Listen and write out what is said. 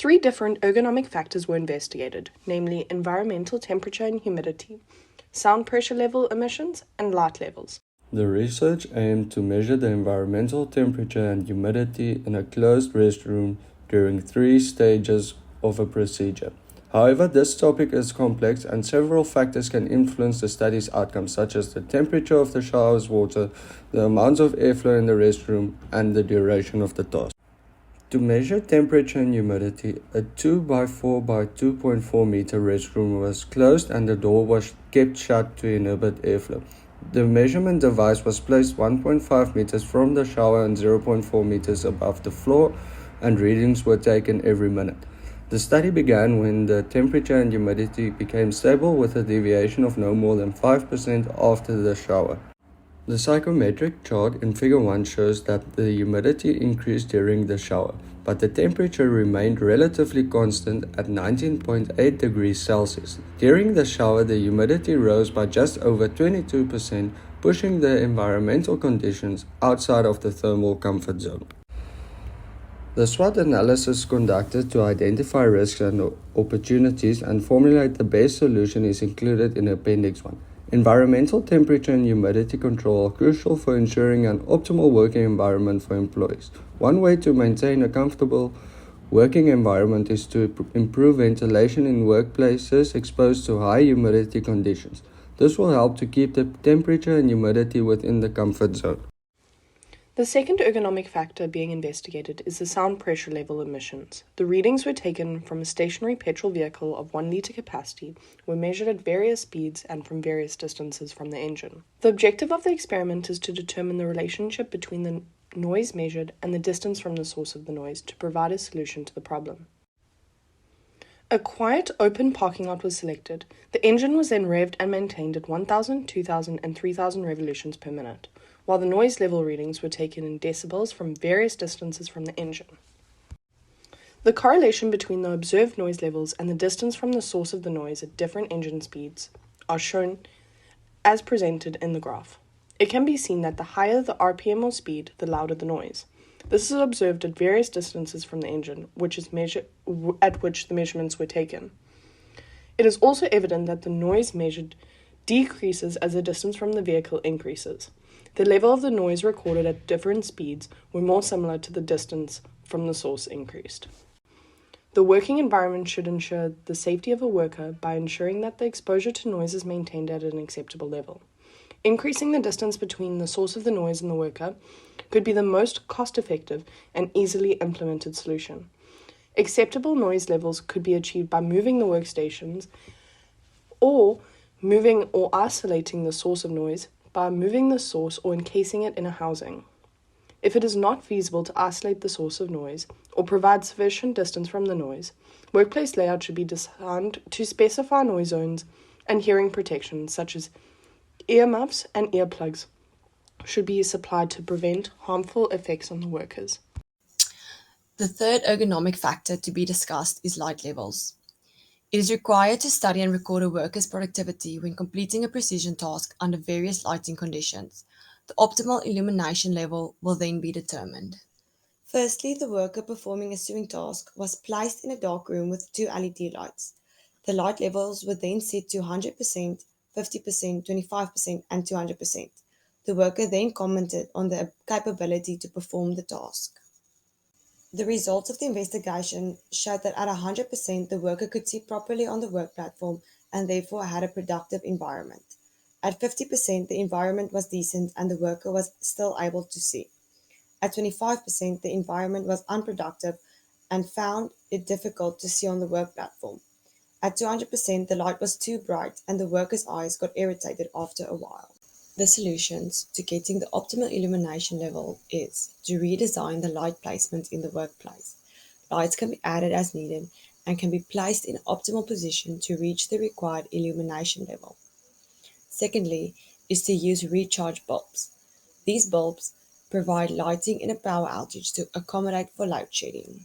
3 different ergonomic factors were investigated, namely environmental temperature and humidity, sound pressure level emissions, and light levels. The research aimed to measure the environmental temperature and humidity in a closed restroom during 3 stages of a procedure. However, this topic is complex and several factors can influence the study's outcomes, such as the temperature of the shower's water, the amount of airflow in the restroom, and the duration of the task. To measure temperature and humidity, a 2 by 4 by 2.4 meter restroom was closed and the door was kept shut to inhibit airflow. The measurement device was placed 1.5 meters from the shower and 0.4 meters above the floor, and readings were taken every minute. The study began when the temperature and humidity became stable with a deviation of no more than 5% after the shower. The psychometric chart in Figure 1 shows that the humidity increased during the shower, but the temperature remained relatively constant at 19.8 degrees Celsius. During the shower, the humidity rose by just over 22%, pushing the environmental conditions outside of the thermal comfort zone. The SWOT analysis conducted to identify risks and opportunities and formulate the best solution is included in Appendix 1. Environmental temperature and humidity control are crucial for ensuring an optimal working environment for employees. One way to maintain a comfortable working environment is to improve ventilation in workplaces exposed to high humidity conditions. This will help to keep the temperature and humidity within the comfort zone. The second ergonomic factor being investigated is the sound pressure level emissions. The readings were taken from a stationary petrol vehicle of 1 litre capacity, were measured at various speeds and from various distances from the engine. The objective of the experiment is to determine the relationship between the noise measured and the distance from the source of the noise to provide a solution to the problem. A quiet, open parking lot was selected. The engine was then revved and maintained at 1,000, 2,000, and 3,000 revolutions per minute, while the noise level readings were taken in decibels from various distances from the engine. The correlation between the observed noise levels and the distance from the source of the noise at different engine speeds are shown as presented in the graph. It can be seen that the higher the RPM or speed, the louder the noise. This is observed at various distances from the engine, at which the measurements were taken. It is also evident that the noise measured decreases as the distance from the vehicle increases. The level of the noise recorded at different speeds were more similar to the distance from the source increased. The working environment should ensure the safety of a worker by ensuring that the exposure to noise is maintained at an acceptable level. Increasing the distance between the source of the noise and the worker could be the most cost-effective and easily implemented solution. Acceptable noise levels could be achieved by moving the workstations or moving or isolating the source of noise by moving the source or encasing it in a housing. If it is not feasible to isolate the source of noise or provide sufficient distance from the noise, workplace layout should be designed to specify noise zones, and hearing protection such as earmuffs and earplugs should be supplied to prevent harmful effects on the workers. The third ergonomic factor to be discussed is light levels. It is required to study and record a worker's productivity when completing a precision task under various lighting conditions. The optimal illumination level will then be determined. Firstly, the worker performing a sewing task was placed in a dark room with 2 LED lights. The light levels were then set to 100%, 50%, 25%, and 200%. The worker then commented on the capability to perform the task. The results of the investigation showed that at 100% the worker could see properly on the work platform and therefore had a productive environment. At 50% the environment was decent and the worker was still able to see. At 25% the environment was unproductive and found it difficult to see on the work platform. At 200% the light was too bright and the worker's eyes got irritated after a while. The solutions to getting the optimal illumination level is to redesign the light placement in the workplace. Lights can be added as needed and can be placed in optimal position to reach the required illumination level. Secondly, is to use recharge bulbs. These bulbs provide lighting in a power outage to accommodate for load shedding.